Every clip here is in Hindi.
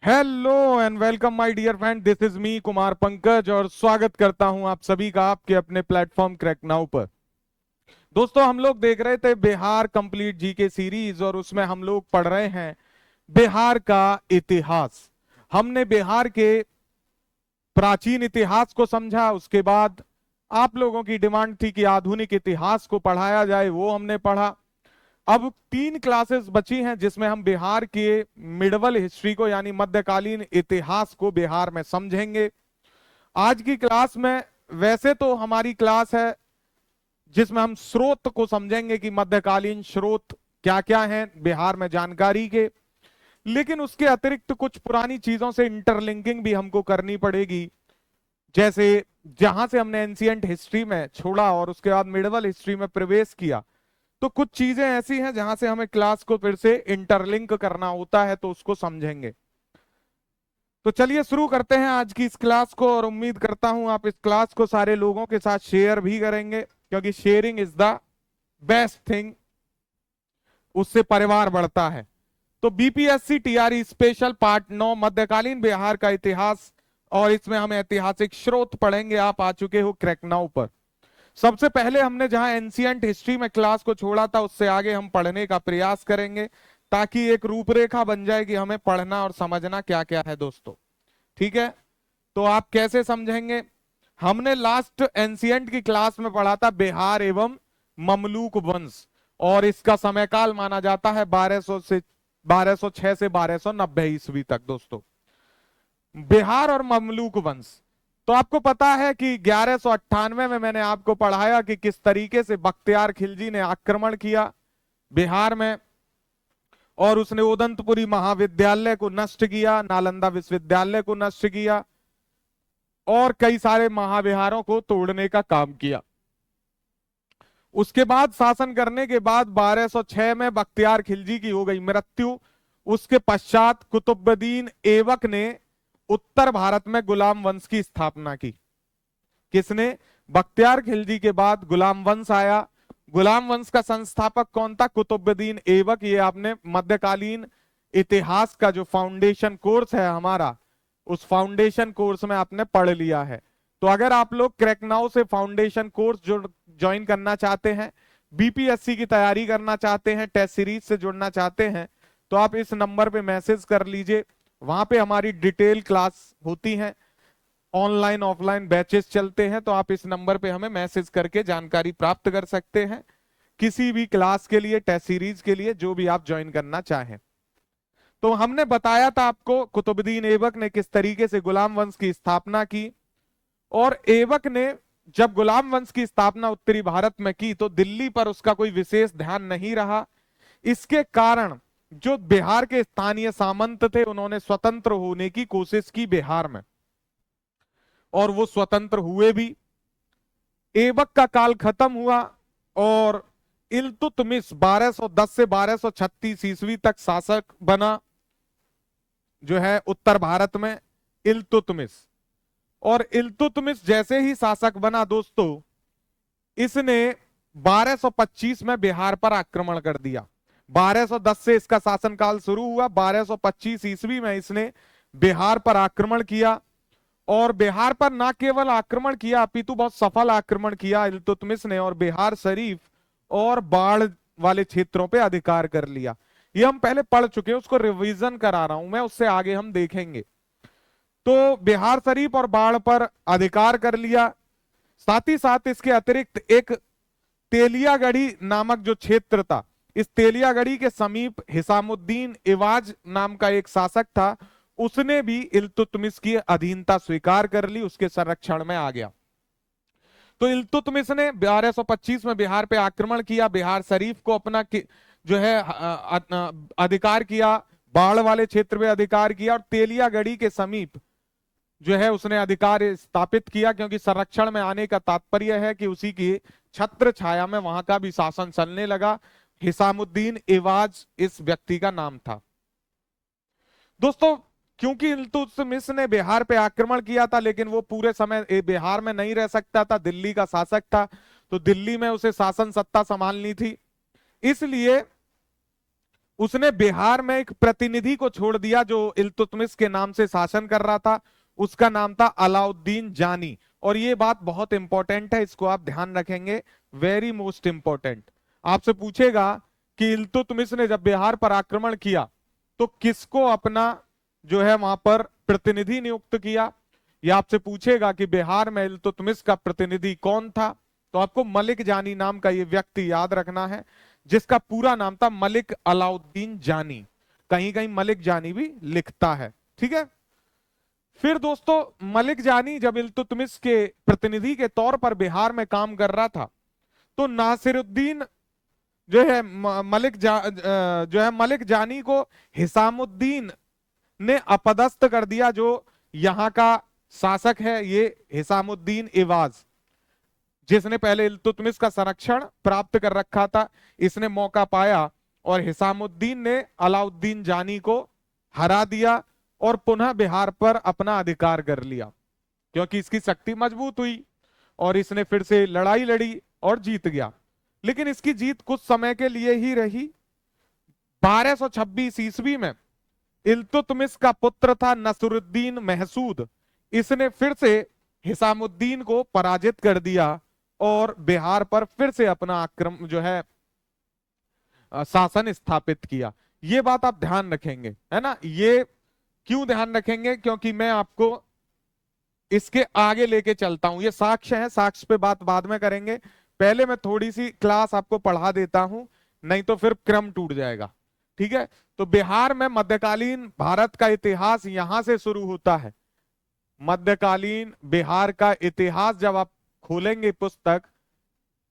Hello and welcome my dear friend, this is me Kumar Pankaj और स्वागत करता हूं आप सभी का आपके अपने प्लेटफॉर्म क्रैक नाउ पर। दोस्तों, हम लोग देख रहे थे बिहार कंप्लीट जीके सीरीज और उसमें हम लोग पढ़ रहे हैं बिहार का इतिहास। हमने बिहार के प्राचीन इतिहास को समझा, उसके बाद आप लोगों की डिमांड थी कि आधुनिक इतिहास को पढ़ाया जाए, वो हमने पढ़ा। अब 3 क्लासेस बची हैं जिसमें हम बिहार के मिडवल हिस्ट्री को यानी मध्यकालीन इतिहास को बिहार में समझेंगे। आज की क्लास में वैसे तो हमारी क्लास है जिसमें हम स्रोत को समझेंगे कि मध्यकालीन स्रोत क्या क्या हैं बिहार में जानकारी के, लेकिन उसके अतिरिक्त कुछ पुरानी चीजों से इंटरलिंकिंग भी हमको करनी पड़ेगी। जैसे जहां से हमने एंशियंट हिस्ट्री में छोड़ा और उसके बाद मिडवल हिस्ट्री में प्रवेश किया, तो कुछ चीजें ऐसी हैं जहां से हमें क्लास को फिर से इंटरलिंक करना होता है, तो उसको समझेंगे। तो चलिए शुरू करते हैं आज की इस क्लास को और उम्मीद करता हूं आप इस क्लास को सारे लोगों के साथ शेयर भी करेंगे, क्योंकि sharing is the best thing, उससे परिवार बढ़ता है। तो बीपीएससी टीआरई स्पेशल पार्ट 9 मध्यकालीन बिहार का इतिहास, और इसमें हम ऐतिहासिक स्रोत पढ़ेंगे। आप आ चुके हो क्रैक नाउ पर। सबसे पहले हमने जहां एंशियंट हिस्ट्री में क्लास को छोड़ा था उससे आगे हम पढ़ने का प्रयास करेंगे, ताकि एक रूपरेखा बन जाए कि हमें पढ़ना और समझना क्या क्या है दोस्तों। ठीक है, तो आप कैसे समझेंगे? हमने लास्ट एंशियंट की क्लास में पढ़ा था बिहार एवं ममलूक वंश, और इसका समयकाल माना जाता है 1206 से 1290 ईस्वी तक। दोस्तों, बिहार और ममलूक वंश, तो आपको पता है कि 1198 में मैंने आपको पढ़ाया कि किस तरीके से बख्तियार खिलजी ने आक्रमण किया बिहार में, और उसने उदंतपुरी महाविद्यालय को नष्ट किया, नालंदा विश्वविद्यालय को नष्ट किया और कई सारे महाविहारों को तोड़ने का काम किया। उसके बाद शासन करने के बाद 1206 में बख्तियार खिलजी की हो गई मृत्यु। उसके पश्चात कुतुबुद्दीन ऐबक ने उत्तर भारत में गुलाम वंश की स्थापना की। किसने? बख्तियार खिलजी के बाद गुलाम वंश आया। गुलाम वंश का संस्थापक कौन था? कुतुबुद्दीन ऐबक। ये आपने मध्यकालीन इतिहास का जो फाउंडेशन कोर्स है हमारा, उस फाउंडेशन कोर्स में आपने पढ़ लिया है। तो अगर आप लोग क्रैक नाउ से फाउंडेशन कोर्स जो ज्वाइन करना चाहते हैं, बीपीएससी की तैयारी करना चाहते हैं, टेस्ट सीरीज से जुड़ना चाहते हैं, तो आप इस नंबर पे मैसेज कर लीजिए। वहां पे हमारी डिटेल क्लास होती है, ऑनलाइन ऑफलाइन बैचेस चलते हैं, तो आप इस नंबर पे हमें मैसेज करके जानकारी प्राप्त कर सकते हैं किसी भी क्लास के लिए, टेस्ट सीरीज के लिए, जो भी आप ज्वाइन करना चाहें। तो हमने बताया था आपको कुतुबुद्दीन ऐबक ने किस तरीके से गुलाम वंश की स्थापना की, और ऐबक ने जब गुलाम वंश की स्थापना उत्तरी भारत में की तो दिल्ली पर उसका कोई विशेष ध्यान नहीं रहा। इसके कारण जो बिहार के स्थानीय सामंत थे उन्होंने स्वतंत्र होने की कोशिश की बिहार में, और वो स्वतंत्र हुए भी। ऐबक का काल खत्म हुआ और इल्तुतमिश 1210 से 1236 ईस्वी तक शासक बना, जो है उत्तर भारत में इल्तुतमिश। और इल्तुतमिश जैसे ही शासक बना दोस्तों, इसने 1225 में बिहार पर आक्रमण कर दिया। 1210 से इसका शासनकाल शुरू हुआ, 1225 ईस्वी में इसने बिहार पर आक्रमण किया। और बिहार पर ना केवल आक्रमण किया अपितु बहुत सफल आक्रमण किया इल्तुतमिश ने, और बिहार शरीफ और बाढ़ वाले क्षेत्रों पे अधिकार कर लिया। ये हम पहले पढ़ चुके हैं, उसको रिवीजन करा रहा हूं मैं, उससे आगे हम देखेंगे। तो बिहार शरीफ और बाढ़ पर अधिकार कर लिया। साथ ही साथ इसके अतिरिक्त एक तेलियागढ़ी नामक जो क्षेत्र था, इस तेलियागढ़ी के समीप हिसामुद्दीन इवाज नाम का एक शासक था, उसने भी इल्तुतमिश की अधीनता स्वीकार कर ली, उसके संरक्षण में आ गया। तो इल्तुतमिश ने 1225 में बिहार पे आक्रमण किया, बिहार शरीफ को अपना जो है अधिकार किया, बाढ़ वाले क्षेत्र में अधिकार किया, और तेलियागढ़ी के समीप जो है उसने अधिकार स्थापित किया, क्योंकि संरक्षण में आने का तात्पर्य है कि उसी की छत्र छाया में वहां का भी शासन चलने लगा। हिसामुद्दीन इवाज इस व्यक्ति का नाम था। दोस्तों, क्योंकि इल्तुतमिश ने बिहार पे आक्रमण किया था, लेकिन वो पूरे समय बिहार में नहीं रह सकता था, दिल्ली का शासक था, तो दिल्ली में उसे शासन सत्ता संभालनी थी। इसलिए उसने बिहार में एक प्रतिनिधि को छोड़ दिया जो इल्तुतमिश के नाम से शासन कर रहा था, उसका नाम था अलाउद्दीन जानी। और ये बात बहुत इंपॉर्टेंट है, इसको आप ध्यान रखेंगे, वेरी मोस्ट इंपॉर्टेंट। आपसे पूछेगा कि इल्तुतमिश ने जब बिहार पर आक्रमण किया तो किसको अपना जो है वहां पर प्रतिनिधि नियुक्त किया। या आपसे पूछेगा कि बिहार में इल्तुतमिश का प्रतिनिधि कौन था, तो आपको मलिक जानी नाम का ये व्यक्ति याद रखना है, जिसका पूरा नाम था मलिक अलाउद्दीन जानी। कहीं कहीं मलिक जानी भी लिखता है, ठीक है। फिर दोस्तों मलिक जानी जब इल्तुतमिश के प्रतिनिधि के तौर पर बिहार में काम कर रहा था, तो नासिरुद्दीन जो है जो है मलिक जानी को हिसामुद्दीन ने अपदस्थ कर दिया। जो यहां का शासक है ये हिसामुद्दीन इवाज, जिसने पहले इल्तुतमिश का संरक्षण प्राप्त कर रखा था, इसने मौका पाया और हिसामुद्दीन ने अलाउद्दीन जानी को हरा दिया और पुनः बिहार पर अपना अधिकार कर लिया, क्योंकि इसकी शक्ति मजबूत हुई और इसने फिर से लड़ाई लड़ी और जीत गया। लेकिन इसकी जीत कुछ समय के लिए ही रही। 1226 ईस्वी में इल्तुतमिश का पुत्र था नसरुद्दीन महसूद, इसने फिर से हिसामुद्दीन को पराजित कर दिया और बिहार पर फिर से अपना आक्रमण जो है शासन स्थापित किया। ये बात आप ध्यान रखेंगे, है ना। ये क्यों ध्यान रखेंगे, क्योंकि मैं आपको इसके आगे लेके चलता हूं। ये साक्ष्य है, साक्ष्य पे बात बाद में करेंगे, पहले मैं थोड़ी सी क्लास आपको पढ़ा देता हूं, नहीं तो फिर क्रम टूट जाएगा, ठीक है। तो बिहार में मध्यकालीन भारत का इतिहास यहां से शुरू होता है। मध्यकालीन बिहार का इतिहास जब आप खोलेंगे पुस्तक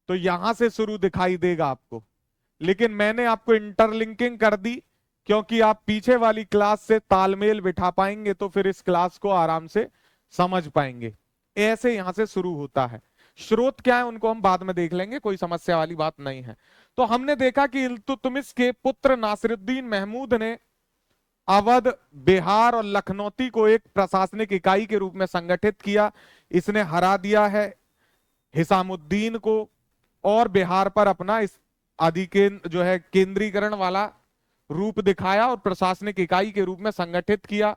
तो यहां से शुरू दिखाई देगा आपको, लेकिन मैंने आपको इंटरलिंकिंग कर दी, क्योंकि आप पीछे वाली क्लास से तालमेल बिठा पाएंगे तो फिर इस क्लास को आराम से समझ पाएंगे। ऐसे यहां से शुरू होता है। स्रोत क्या है उनको हम बाद में देख लेंगे, कोई समस्या वाली बात नहीं है। तो हमने देखा कि इल्तुतमिश के पुत्र नासिरुद्दीन महमूद ने अवध, बिहार और लखनौती को एक प्रशासनिक इकाई के रूप में संगठित किया। इसने हरा दिया है हिसामुद्दीन को और बिहार पर अपना इस अधिकेंद्र जो है केंद्रीकरण वाला रूप दिखाया और प्रशासनिक इकाई के रूप में संगठित किया।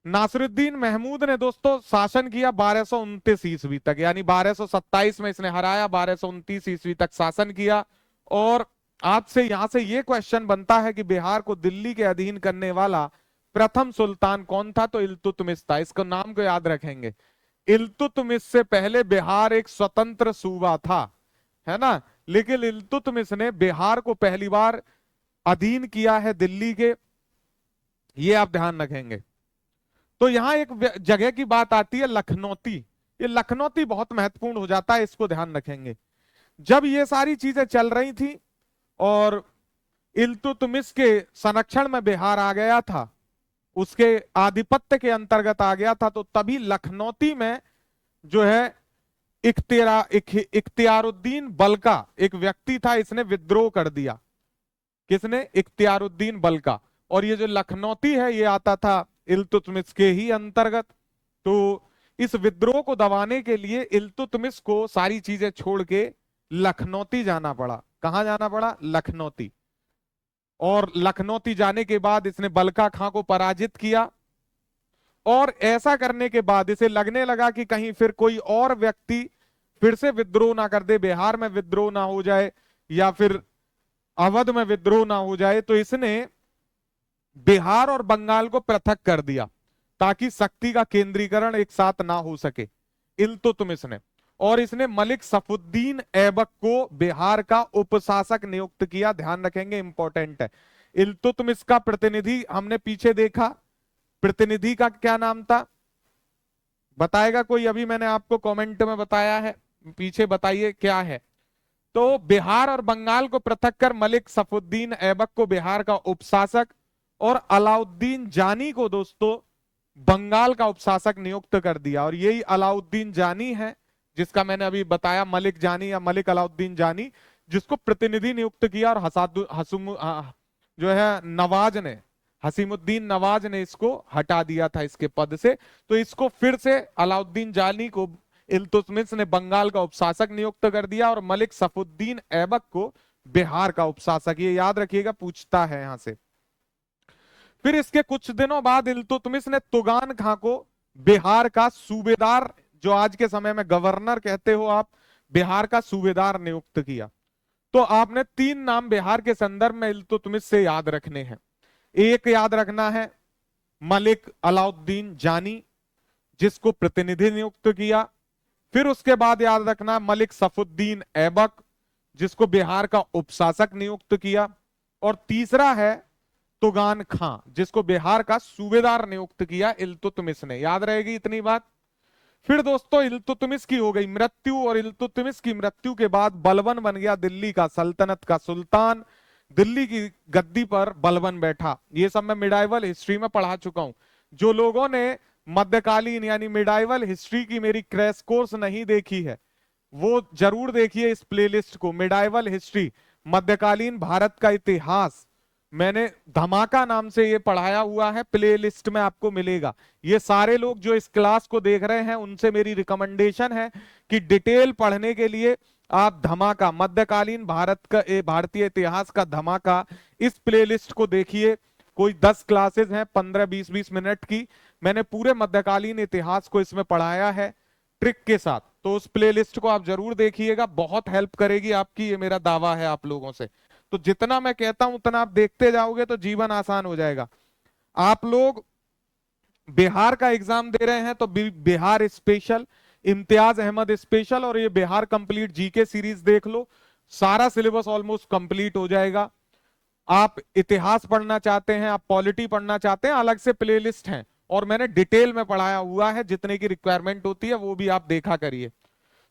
नासिरुद्दीन महमूद ने दोस्तों शासन किया 1229 ईस्वी तक, यानी 1227 में इसने हराया, 1229 ईस्वी तक शासन किया। और आपसे यहां से यह क्वेश्चन बनता है कि बिहार को दिल्ली के अधीन करने वाला प्रथम सुल्तान कौन था, तो इल्तुतमिश था। इसको नाम को याद रखेंगे। इल्तुतमिश से पहले बिहार एक स्वतंत्र सूबा था, है ना, लेकिन इल्तुतमिश ने बिहार को पहली बार अधीन किया है दिल्ली के, ये आप ध्यान रखेंगे। तो यहां एक जगह की बात आती है लखनौती। ये लखनौती बहुत महत्वपूर्ण हो जाता है, इसको ध्यान रखेंगे। जब ये सारी चीजें चल रही थी और इल्तुतमिश के संरक्षण में बिहार आ गया था, उसके आधिपत्य के अंतर्गत आ गया था, तो तभी लखनौती में जो है इख्तियारुद्दीन बलका एक व्यक्ति था, इसने विद्रोह कर दिया। किसने? इख्तियारुद्दीन बलका। और ये जो लखनौती है ये आता था इल्तुतमिश के ही अंतर्गत। तो इस विद्रोह को दबाने के लिए इल्तुतमिश को सारी चीजें छोड़ के लखनौती जाना पड़ा। कहां जाना पड़ा? लखनौती। और लखनौती जाने के बाद इसने बलका खां को पराजित किया। और ऐसा करने के बाद इसे लगने लगा कि कहीं फिर कोई और व्यक्ति फिर से विद्रोह ना कर दे, बिहार में विद्रोह ना हो जाए या फिर अवध में विद्रोह ना हो जाए, तो इसने बिहार और बंगाल को पृथक कर दिया ताकि शक्ति का केंद्रीकरण एक साथ ना हो सके, इल्तुतमिश ने। और इसने मलिक सफुद्दीन ऐबक को बिहार का उपशासक नियुक्त किया। ध्यान रखेंगे, इंपॉर्टेंट है। इल्तुतमिश का प्रतिनिधि हमने पीछे देखा, प्रतिनिधि का क्या नाम था बताएगा कोई? अभी मैंने आपको कमेंट में बताया है, पीछे बताइए क्या है। तो बिहार और बंगाल को पृथक कर मलिक सफुद्दीन ऐबक को बिहार का उपशासक और अलाउद्दीन जानी को दोस्तों बंगाल का उपशासक नियुक्त कर दिया। और यही अलाउद्दीन जानी है जिसका मैंने अभी बताया, मलिक जानी या मलिक अलाउद्दीन जानी, जिसको प्रतिनिधि नियुक्त किया और जो है नवाज ने, हसीमुद्दीन नवाज ने इसको हटा दिया था इसके पद से। तो इसको फिर से अलाउद्दीन जानी को इल्तुतमिश ने बंगाल का उपशासक नियुक्त कर दिया और मलिक सफुद्दीन ऐबक को बिहार का उपशासक, ये याद रखिएगा, पूछता है यहां से। फिर इसके कुछ दिनों बाद इल्तुतमिश ने तुगान खां को बिहार का सूबेदार, जो आज के समय में गवर्नर कहते हो आप, बिहार का सूबेदार नियुक्त किया। तो आपने 3 नाम बिहार के संदर्भ में इल्तुतमिश से याद रखने हैं। एक याद रखना है मलिक अलाउद्दीन जानी, जिसको प्रतिनिधि नियुक्त किया। फिर उसके बाद याद रखना मलिक सफुद्दीन ऐबक, जिसको बिहार का उपशासक नियुक्त किया। और तीसरा है तुगान खां, जिसको बिहार का सूबेदार नियुक्त किया इल्तुतमिश ने। याद रहेगी इतनी बात। फिर दोस्तों इल्तुतमिश की हो गई मृत्यु, और इल्तुतमिश की मृत्यु के बाद बलबन बन गया दिल्ली का सल्तनत का सुल्तान। दिल्ली की गद्दी पर बलबन बैठा। ये सब मैं मिडाइवल हिस्ट्री में पढ़ा चुका हूं। जो लोगों ने मध्यकालीन यानी मिडाइवल हिस्ट्री की मेरी क्रैश कोर्स नहीं देखी है, वो जरूर देखिए इस प्लेलिस्ट को, मिडाइवल हिस्ट्री, मध्यकालीन भारत का इतिहास। मैंने धमाका नाम से ये पढ़ाया हुआ है, प्लेलिस्ट में आपको मिलेगा। ये सारे लोग जो इस क्लास को देख रहे हैं, उनसे मेरी रिकमेंडेशन है कि डिटेल पढ़ने के लिए आप धमाका, मध्यकालीन भारत का भारतीय इतिहास का धमाका, इस प्लेलिस्ट को देखिए। कोई 10 क्लासेस हैं 15-20 मिनट की। मैंने पूरे मध्यकालीन इतिहास को इसमें पढ़ाया है ट्रिक के साथ। तो उस प्लेलिस्ट को आप जरूर देखिएगा, बहुत हेल्प करेगी आपकी, ये मेरा दावा है आप लोगों से। तो जितना मैं कहता हूं उतना आप देखते जाओगे तो जीवन आसान हो जाएगा। आप लोग बिहार का एग्जाम दे रहे हैं तो बिहार स्पेशल, इम्तियाज अहमद स्पेशल और ये बिहार कंप्लीट जीके सीरीज देख लो, सारा सिलेबस ऑलमोस्ट कंप्लीट हो जाएगा। आप इतिहास पढ़ना चाहते हैं, आप पॉलिटी पढ़ना चाहते हैं, अलग से प्लेलिस्ट है और मैंने डिटेल में पढ़ाया हुआ है, जितने की रिक्वायरमेंट होती है वो भी आप देखा करिए।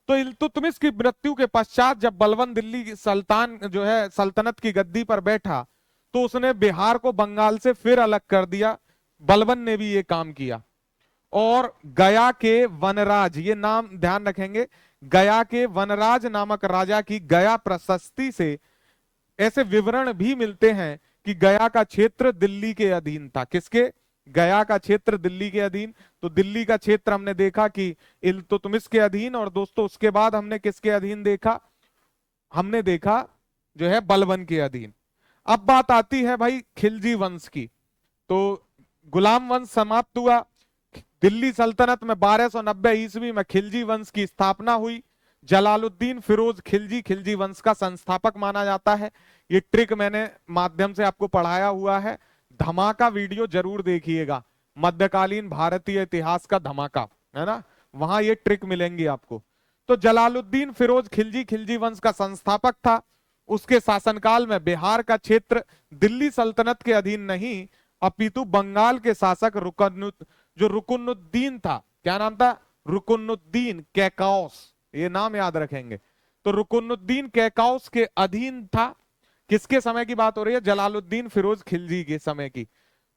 तो इल्तुतमिश की मृत्यु के पश्चात जब बलबन दिल्ली की सुल्तान जो है सल्तनत की गद्दी पर बैठा, तो उसने बिहार को बंगाल से फिर अलग कर दिया। बलबन ने भी ये काम किया। और गया के वनराज, ये नाम ध्यान रखेंगे, गया के वनराज नामक राजा की गया प्रशस्ति से ऐसे विवरण भी मिलते हैं कि गया का क्षेत्र दिल्ली के अधीन था। किसके? गया का क्षेत्र दिल्ली के अधीन। तो दिल्ली का क्षेत्र हमने देखा कि इल्तुतमिश के अधीन, और दोस्तों उसके बाद हमने किसके अधीन देखा? हमने देखा जो है बलबन के अधीन। अब बात आती है भाई खिलजी वंश की। तो गुलाम वंश समाप्त हुआ। दिल्ली सल्तनत में 1290 ईस्वी में खिलजी वंश की स्थापना हुई। जलालुद्दीन फिरोज खिलजी खिलजी वंश का संस्थापक माना जाता है। ये ट्रिक मैंने माध्यम से आपको पढ़ाया हुआ है। धमाका वीडियो जरूर देखिएगा, मध्यकालीन भारतीय इतिहास का धमाका, है ना, वहां ये ट्रिक मिलेंगी आपको। तो जलालुद्दीन फिरोज खिलजी खिलजी वंश का संस्थापक था। उसके शासनकाल में बिहार का क्षेत्र दिल्ली सल्तनत के अधीन नहीं, अपितु बंगाल के शासक रुकुनुद्दीन था। क्या नाम था? रुकुनुद्दीन कैकाउस, ये नाम याद रखेंगे। तो रुकुनुद्दीन कैकाउस के अधीन था। किसके समय की बात हो रही है? जलालुद्दीन फिरोज खिलजी के समय की।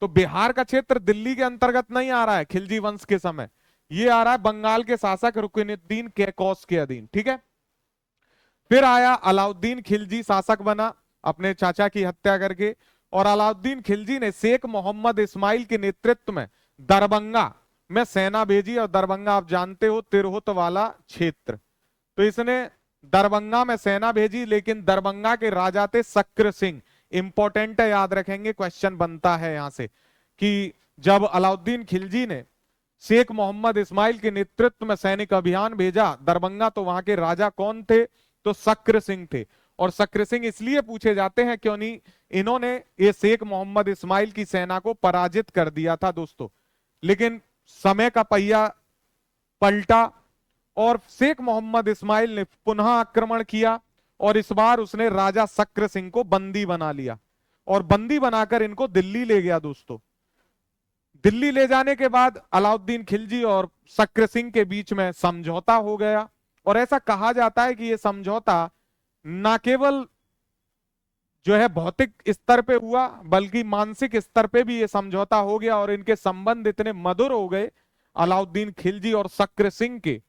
तो बिहार का क्षेत्र दिल्ली के अंतर्गत नहीं आ रहा है खिलजी वंश के समय, ये आ रहा है बंगाल के शासक रुकुनुद्दीन कैकाउस के अधीन। ठीक है। फिर आया अलाउद्दीन खिलजी, शासक बना अपने चाचा की हत्या करके, और अलाउद्दीन खिलजी ने शेख मोहम्मद इस्माइल के नेतृत्व में दरभंगा में सेना भेजी। और दरभंगा आप जानते हो तिरहुत वाला क्षेत्र। तो इसने दरभंगा में सेना भेजी, लेकिन दरभंगा के राजा थे शक्र सिंह। इंपॉर्टेंट है, याद रखेंगे, क्वेश्चन बनता है यहां से कि जब अलाउद्दीन खिलजी ने शेख मोहम्मद इस्माइल के नेतृत्व में सैनिक अभियान भेजा दरभंगा, तो वहां के राजा कौन थे? तो शक्र सिंह थे। और शक्र सिंह इसलिए पूछे जाते हैं क्यों नहीं इन्होंने ये शेख मोहम्मद इस्माइल की सेना को पराजित कर दिया था दोस्तों। लेकिन समय का पहिया पलटा और शेख मोहम्मद इस्माइल ने पुनः आक्रमण किया, और इस बार उसने राजा शक्र सिंह को बंदी बना लिया और बंदी बनाकर इनको दिल्ली ले गया दोस्तों। दिल्ली ले जाने के बाद अलाउद्दीन खिलजी और शक्र सिंह के बीच में समझौता हो गया। और ऐसा कहा जाता है कि यह समझौता ना केवल जो है भौतिक स्तर पे हुआ, बल्कि मानसिक स्तर पे भी ये समझौता हो गया, और इनके संबंध इतने मधुर हो गए अलाउद्दीन खिलजी और शक्र सिंह के,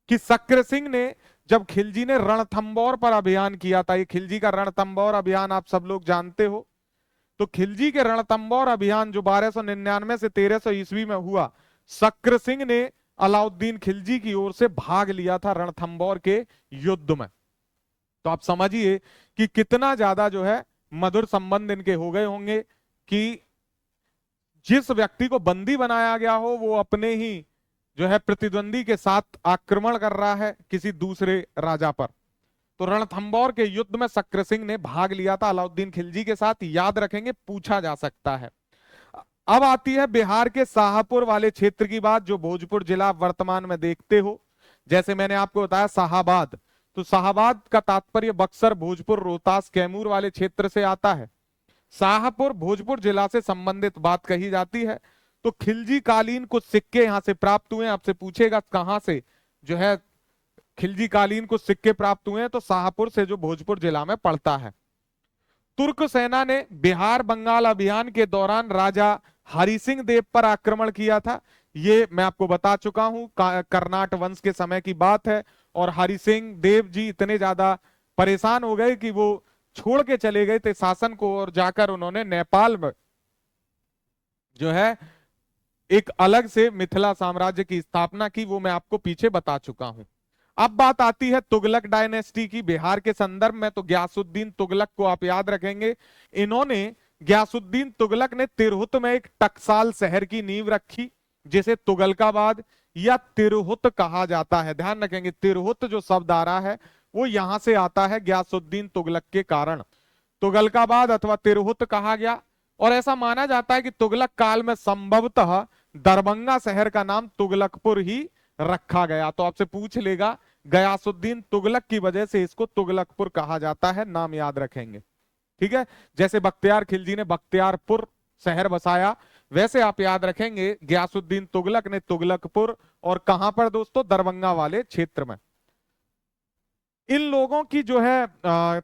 कि शक्र सिंह ने जब खिलजी ने रणथंबोर पर अभियान किया था, ये खिलजी का रणथंबोर अभियान आप सब लोग जानते हो। तो खिलजी के रणथंबोर अभियान जो 1299 से 1300 ईस्वी में हुआ, शक्र सिंह ने अलाउद्दीन खिलजी की ओर से भाग लिया था रणथंबोर के युद्ध में। तो आप समझिए कि कितना ज्यादा जो है मधुर संबंध इनके हो गए होंगे कि जिस व्यक्ति को बंदी बनाया गया हो वो अपने ही जो है प्रतिद्वंदी के साथ आक्रमण कर रहा है किसी दूसरे राजा पर। तो रणथंभौर के युद्ध में शक्र सिंह ने भाग लिया था अलाउद्दीन खिलजी के साथ, याद रखेंगे, पूछा जा सकता है। अब आती है बिहार के शाहपुर वाले क्षेत्र की बात, जो भोजपुर जिला वर्तमान में देखते हो। जैसे मैंने आपको बताया शाहाबाद, तो शाहाबाद का तात्पर्य बक्सर, भोजपुर, रोहतास, कैमूर वाले क्षेत्र से आता है। शाहपुर भोजपुर जिला से संबंधित बात कही जाती है। तो खिलजी कालीन कुछ सिक्के यहां से प्राप्त हुए। आपसे पूछेगा कहां से जो है खिलजी कालीन कुछ सिक्के प्राप्त हुए हैं, तो शाहपुर से, जो भोजपुर जिला में पड़ता है। तुर्क सेना ने बिहार बंगाल अभियान के दौरान राजा हरि सिंह देव पर आक्रमण किया था। ये मैं आपको बता चुका हूं, कर्नाट वंश के समय की बात है। और हरि सिंह देव जी इतने ज्यादा परेशान हो गए कि वो छोड़ के चले गए थे शासन को, और जाकर उन्होंने नेपाल में जो है एक अलग से मिथिला साम्राज्य की स्थापना की। वो मैं आपको पीछे बता चुका हूं। अब बात आती है तुगलक डायनेस्टी की बिहार के संदर्भ में। तो गयासुद्दीन तुगलक को आप याद रखेंगे। इन्होंने, गयासुद्दीन तुगलक ने तिरहुत में एक टकसाल शहर की नींव रखी, जिसे तुगलकाबाद या तिरहुत कहा जाता है। ध्यान रखेंगे, तिरहुत जो शब्द आ रहा है वो यहां से आता है गयासुद्दीन तुगलक के कारण। तुगलकाबाद अथवा तिरहुत कहा गया। और ऐसा माना जाता है कि तुगलक काल में संभवतः दरभंगा शहर का नाम तुगलकपुर ही रखा गया। तो आपसे पूछ लेगा, गयासुद्दीन तुगलक की वजह से इसको तुगलकपुर कहा जाता है, नाम याद रखेंगे। ठीक है, जैसे बख्तियार खिलजी ने बख्तियारपुर शहर बसाया, वैसे आप याद रखेंगे गयासुद्दीन तुगलक ने तुगलकपुर, और कहां पर दोस्तों, दरभंगा वाले क्षेत्र में। इन लोगों की जो है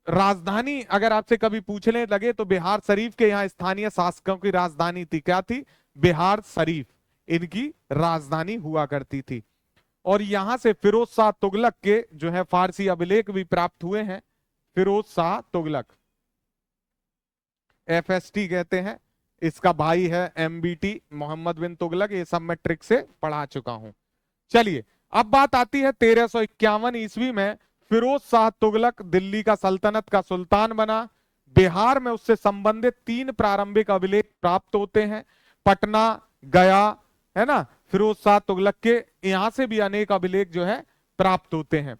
राजधानी अगर आपसे कभी पूछने लगे तो बिहार शरीफ के यहाँ स्थानीय शासकों की राजधानी थी। क्या थी? बिहार शरीफ इनकी राजधानी हुआ करती थी। और यहां से फिरोज शाह तुगलक के जो है फारसी अभिलेख भी प्राप्त हुए हैं। फिरोज शाह तुगलक, FST कहते हैं, इसका भाई है MBT, मोहम्मद बिन तुगलक। ये सब मैं ट्रिक से पढ़ा चुका हूं। चलिए, अब बात आती है 1351 ईस्वी में फिरोज शाह तुगलक दिल्ली का सल्तनत का सुल्तान बना। बिहार में उससे संबंधित 3 प्रारंभिक अभिलेख प्राप्त होते हैं, पटना, गया, है ना। फिरोज शाह तुगलक के यहां से भी अनेक अभिलेख जो है प्राप्त होते हैं।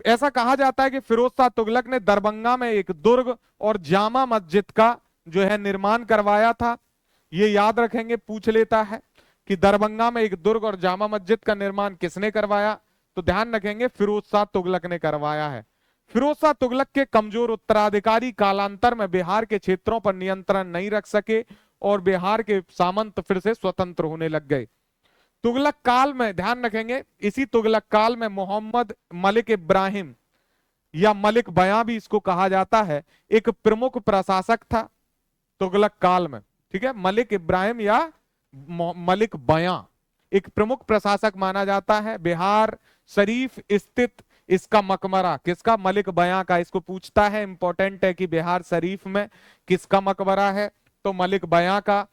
ऐसा कहा जाता है कि फिरोज शाह तुगलक ने दरभंगा में एक दुर्ग और जामा मस्जिद का जो है निर्माण करवाया था। ये याद रखेंगे, पूछ लेता है कि दरभंगा में एक दुर्ग और जामा मस्जिद का निर्माण किसने करवाया। तो ध्यान रखेंगे, फिरोज शाह तुगलक ने करवाया है। फिरोज शाह तुगलक के कमजोर उत्तराधिकारी कालांतर में बिहार के क्षेत्रों पर नियंत्रण नहीं रख सके और बिहार के सामंत फिर से स्वतंत्र होने लग गए। तुगलक काल में, ध्यान रखेंगे, इसी तुगलक काल में मोहम्मद मलिक इब्राहिम या मलिक बयां भी इसको कहा जाता है, एक प्रमुख प्रशासक था तुगलक काल में। ठीक है, मलिक इब्राहिम या मलिक बयां एक प्रमुख प्रशासक माना जाता है। बिहार शरीफ स्थित इसका मकबरा किसका? मलिक बयां का। इसको पूछता है, इंपॉर्टेंट है कि बिहार शरीफ में किसका मकबरा है, तो मलिक बयां का।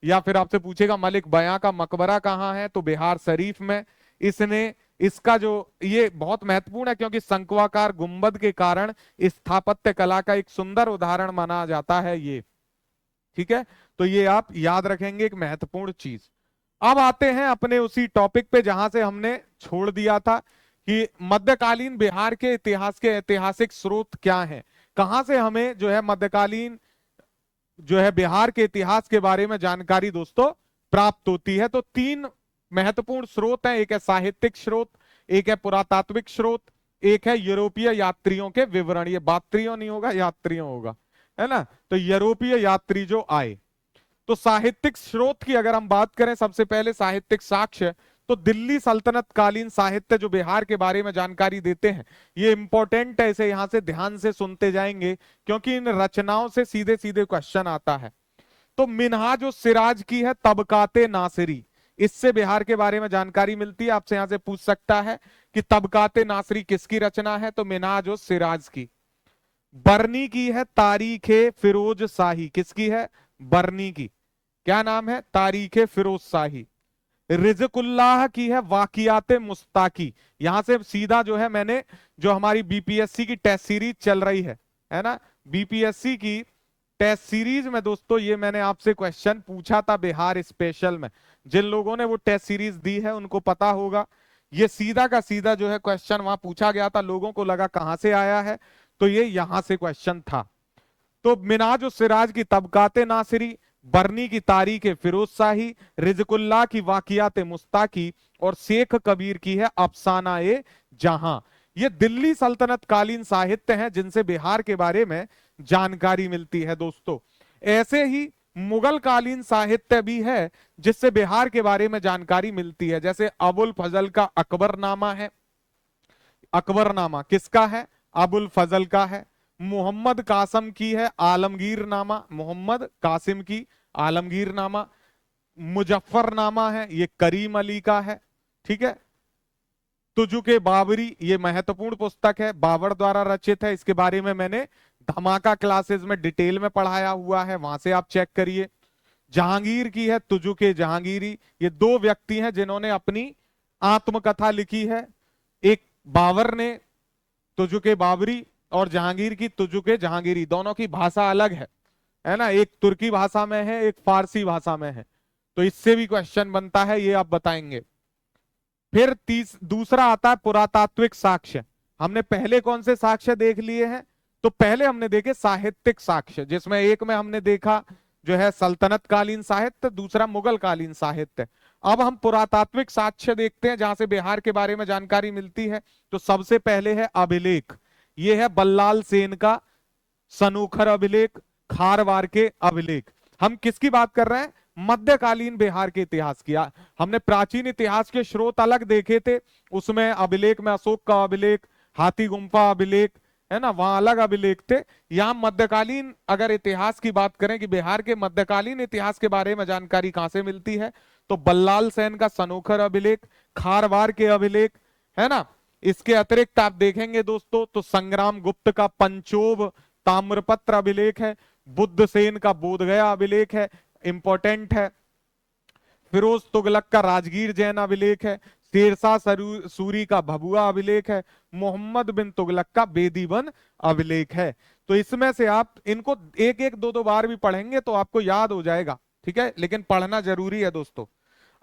या फिर आपसे पूछेगा मलिक बयां का मकबरा कहाँ है, तो बिहार शरीफ में। इसने, इसका जो, ये बहुत महत्वपूर्ण है क्योंकि शंक्वाकार गुंबद के कारण स्थापत्य कला का एक सुंदर उदाहरण माना जाता है ये। ठीक है, तो ये आप याद रखेंगे, एक महत्वपूर्ण चीज। अब आते हैं अपने उसी टॉपिक पे जहां से हमने छोड़ दिया था कि मध्यकालीन बिहार के इतिहास के ऐतिहासिक स्रोत क्या हैं, कहां से हमें जो है मध्यकालीन जो है बिहार के इतिहास के बारे में जानकारी दोस्तों प्राप्त होती है। तो 3 महत्वपूर्ण स्रोत हैं, एक है साहित्यिक स्रोत, एक है पुरातात्विक स्रोत, एक है यूरोपीय यात्रियों के विवरण। ये यात्रियों नहीं होगा, यात्रियों होगा, है ना। तो यूरोपीय यात्री जो आए। तो साहित्यिक स्रोत की अगर हम बात करें, सबसे पहले साहित्यिक साक्ष्य, तो दिल्ली सल्तनत कालीन साहित्य जो बिहार के बारे में जानकारी देते हैं, ये इंपॉर्टेंट है, इसे यहां से ध्यान से सुनते जाएंगे क्योंकि इन रचनाओं से सीधे सीधे क्वेश्चन आता है। तो मिनहाज जो सिराज की है तबकाते नासिरी, इससे बिहार के बारे में जानकारी मिलती है। आपसे यहां से पूछ सकता है कि तबकाते नासिरी किसकी रचना है, तो मिनहाज जो सिराज की। बरनी की है तारीखे फिरोज शाही, किसकी है? बरनी की। क्या नाम है? तारीखे फिरोज शाही। रिज़कुल्लाह की है वाकियाते मुस्ताकी। यहां से सीधा जो है मैंने, जो हमारी बीपीएससी की टेस्ट सीरीज चल रही है ना, बीपीएससी की टेस्ट सीरीज में दोस्तों ये मैंने आपसे क्वेश्चन पूछा था बिहार स्पेशल में। जिन लोगों ने वो टेस्ट सीरीज दी है उनको पता होगा, ये सीधा का सीधा जो है क्वेश्चन वहां पूछा गया था। लोगों को लगा कहां से आया है, तो ये यहां से क्वेश्चन था। तो मिनाज और सिराज की तबकाते नासिरी, बरनी की तारीख फिरोज शाही, रिज़कुल्लाह की वाकियात मुस्ताकी और शेख कबीर की है अफसाना ए जहां। ये दिल्ली सल्तनत कालीन साहित्य हैं जिनसे बिहार के बारे में जानकारी मिलती है दोस्तों। ऐसे ही मुगल कालीन साहित्य भी है जिससे बिहार के बारे में जानकारी मिलती है। जैसे अबुल फजल का अकबरनामा है। अकबरनामा किसका है? अबुल फजल का है। मोहम्मद कासिम की है आलमगीरनामा, मोहम्मद कासिम की आलमगीरनामा। मुजफ्फरनामा है, ये करीम अली का है। ठीक है। तुजुके बाबरी, ये महत्वपूर्ण पुस्तक है, बाबर द्वारा रचित है। इसके बारे में मैंने धमाका क्लासेस में डिटेल में पढ़ाया हुआ है, वहां से आप चेक करिए। जहांगीर की है तुजुके जहांगीरी। ये दो व्यक्ति हैं जिन्होंने अपनी आत्मकथा लिखी है। एक बाबर ने तुजुके बाबरी, और जहांगीर की तुजुके जहांगीरी। दोनों की भाषा अलग है ना, एक तुर्की भाषा में है, एक फारसी भाषा में है। तो इससे भी क्वेश्चन बनता है, ये आप बताएंगे। फिर दूसरा आता है पुरातात्विक साक्ष्य। हमने पहले कौन से साक्ष्य देख लिए हैं? तो पहले हमने देखे साहित्यिक साक्ष्य, जिसमें एक में हमने देखा जो है सल्तनत कालीन साहित्य, दूसरा मुगल कालीन साहित्य। अब हम पुरातात्विक साक्ष्य देखते हैं जहां से बिहार के बारे में जानकारी मिलती है। तो सबसे पहले है अभिलेख। ये है बल्लाल सेन का सनूखर अभिलेख, खारवार के अभिलेख। हम किसकी बात कर रहे हैं? मध्यकालीन बिहार के इतिहास की। हमने प्राचीन इतिहास के स्रोत अलग देखे थे, उसमें अभिलेख में अशोक का अभिलेख, हाथी गुम्फा अभिलेख, है ना, वहां अलग अभिलेख थे। यहाँ मध्यकालीन अगर इतिहास की बात करें कि बिहार के मध्यकालीन इतिहास के बारे में जानकारी कहां से मिलती है, तो बल्लाल सेन का सनोखर अभिलेख, खारवार के अभिलेख, है ना। इसके अतिरिक्त आप देखेंगे दोस्तों तो संग्राम गुप्त का पंचोब ताम्रपत्र अभिलेख है, बुद्ध सेन का बोधगया अभिलेख है, इंपॉर्टेंट है। फिरोज तुगलक का राजगीर जैन अभिलेख है, शेरशाह सूरी का भभुआ अभिलेख है, मोहम्मद बिन तुगलक का बेदीवन अभिलेख है। तो इसमें से आप इनको एक एक दो दो बार भी पढ़ेंगे तो आपको याद हो जाएगा, ठीक है, लेकिन पढ़ना जरूरी है दोस्तों।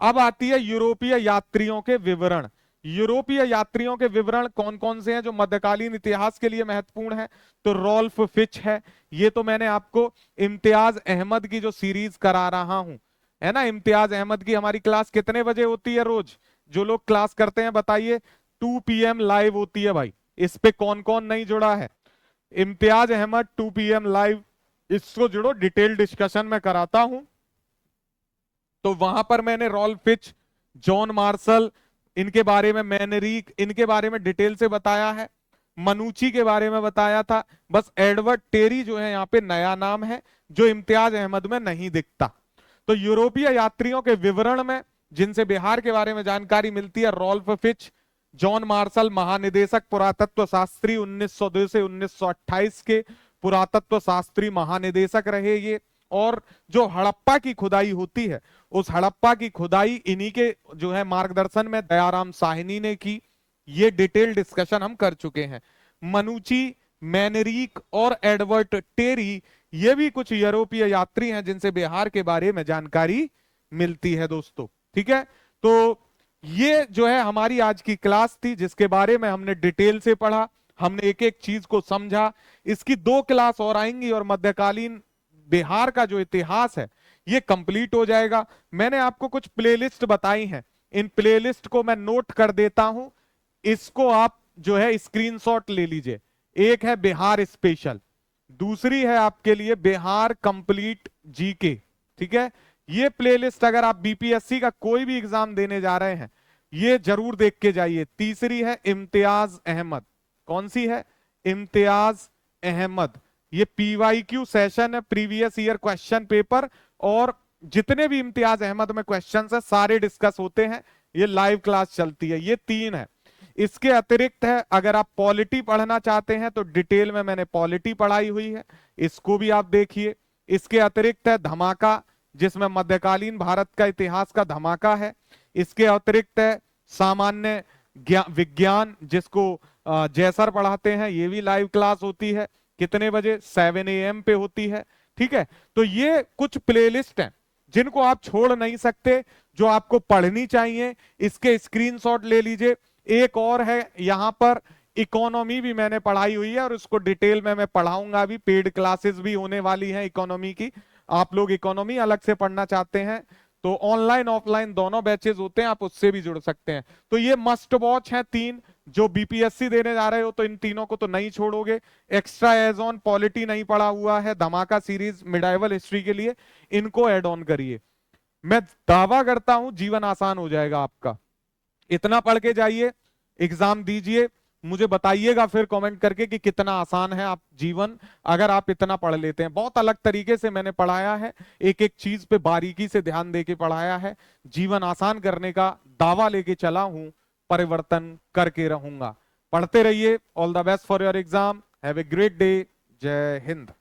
अब आती है यूरोपीय यात्रियों के विवरण। यूरोपीय यात्रियों के विवरण कौन कौन से हैं जो मध्यकालीन इतिहास के लिए महत्वपूर्ण है? तो रॉल्फ फिच है। ये तो मैंने आपको इम्तियाज अहमद की जो सीरीज करा रहा हूं, है ना, इम्तियाज अहमद की हमारी क्लास कितने बजे होती है रोज? जो लोग क्लास करते हैं बताइए। 2 PM लाइव होती है भाई। इस पे कौन कौन नहीं जुड़ा है? इम्तियाज अहमद 2 PM लाइव, इसको जुड़ो, डिटेल डिस्कशन में कराता हूं। तो वहां पर मैंने रॉल्फ फिच, जॉन मार्शल, इनके बारे में, मैनरीक, इनके बारे में डिटेल से बताया है। मनुची के बारे में बताया था। बस एडवर्ड टेरी जो है यहाँ पे नया नाम है जो इम्तियाज अहमद में नहीं दिखता। तो यूरोपीय यात्रियों के विवरण में जिनसे बिहार के बारे में जानकारी मिलती है, रॉल्फ फिच, जॉन मार्शल, महानिदेशक पुरातत्व शास्त्री 1902 से 1928 के पुरातत्व शास्त्री महानिदेशक रहे ये। और जो हड़प्पा की खुदाई होती है, उस हड़प्पा की खुदाई इन्हीं के जो है मार्गदर्शन में दयाराम साहनी ने की। ये डिटेल डिस्कशन हम कर चुके हैं। मनुची, मैनरीक और एडवर्ड टेरी, ये भी कुछ यूरोपीय यात्री हैं जिनसे बिहार के बारे में जानकारी मिलती है दोस्तों। ठीक है, तो ये जो है हमारी आज की क्लास थी जिसके बारे में हमने डिटेल से पढ़ा, हमने एक एक चीज को समझा। इसकी 2 क्लास और आएंगी और मध्यकालीन बिहार का जो इतिहास है ये कंप्लीट हो जाएगा। मैंने आपको कुछ प्लेलिस्ट बताई हैं, इन प्लेलिस्ट को मैं नोट कर देता हूं, इसको आप जो है स्क्रीनशॉट ले लीजिए। एक है बिहार स्पेशल, दूसरी है आपके लिए बिहार कंप्लीट जीके। ठीक है, ये प्लेलिस्ट अगर आप बीपीएससी का कोई भी एग्जाम देने जा रहे हैं ये जरूर देख के जाइए। तीसरी है इम्तियाज अहमद। कौन सी है? इम्तियाज अहमद। ये पीवाईक्यू सेशन है, प्रीवियस ईयर क्वेश्चन पेपर, और जितने भी इम्तियाज अहमद में क्वेश्चंस है सारे डिस्कस होते हैं, ये लाइव क्लास चलती है। ये 3 है। इसके अतिरिक्त है अगर आप पॉलिटी पढ़ना चाहते हैं तो डिटेल में मैंने पॉलिटी पढ़ाई हुई है, इसको भी आप देखिए। इसके अतिरिक्त है धमाका, जिसमें मध्यकालीन भारत का इतिहास का धमाका है। इसके अतिरिक्त है सामान्य विज्ञान, जिसको जैसर पढ़ाते हैं, ये भी लाइव क्लास होती है। कितने बजे? 7 AM पे होती है। ठीक है, तो ये कुछ प्लेलिस्ट हैं जिनको आप छोड़ नहीं सकते, जो आपको पढ़नी चाहिए। इसके स्क्रीनशॉट ले लीजिए। एक और है यहां पर, इकोनॉमी भी मैंने पढ़ाई हुई है और उसको डिटेल में मैं पढ़ाऊंगा भी। पेड क्लासेस भी होने वाली हैं इकोनॉमी की। आप लोग इकोनॉमी अलग से पढ़ना चाहते हैं तो ऑनलाइन ऑफलाइन दोनों बैचेस होते हैं, आप उससे भी जुड़ सकते हैं। तो ये मस्ट वॉच हैं 3, जो बीपीएससी देने जा रहे हो तो इन तीनों को तो नहीं छोड़ोगे। एक्स्ट्रा एज ऑन पॉलिटी नहीं पढ़ा हुआ है, धमाका सीरीज मिडाइवल हिस्ट्री के लिए, इनको एड ऑन करिए। मैं दावा करता हूं जीवन आसान हो जाएगा आपका। इतना पढ़ के जाइए, एग्जाम दीजिए, मुझे बताइएगा फिर कमेंट करके कि कितना आसान है आप जीवन, अगर आप इतना पढ़ लेते हैं। बहुत अलग तरीके से मैंने पढ़ाया है, एक एक चीज पे बारीकी से ध्यान देके पढ़ाया है। जीवन आसान करने का दावा लेके चला हूं, परिवर्तन करके रहूंगा। पढ़ते रहिए। All the best for your exam. Have a great day. जय हिंद।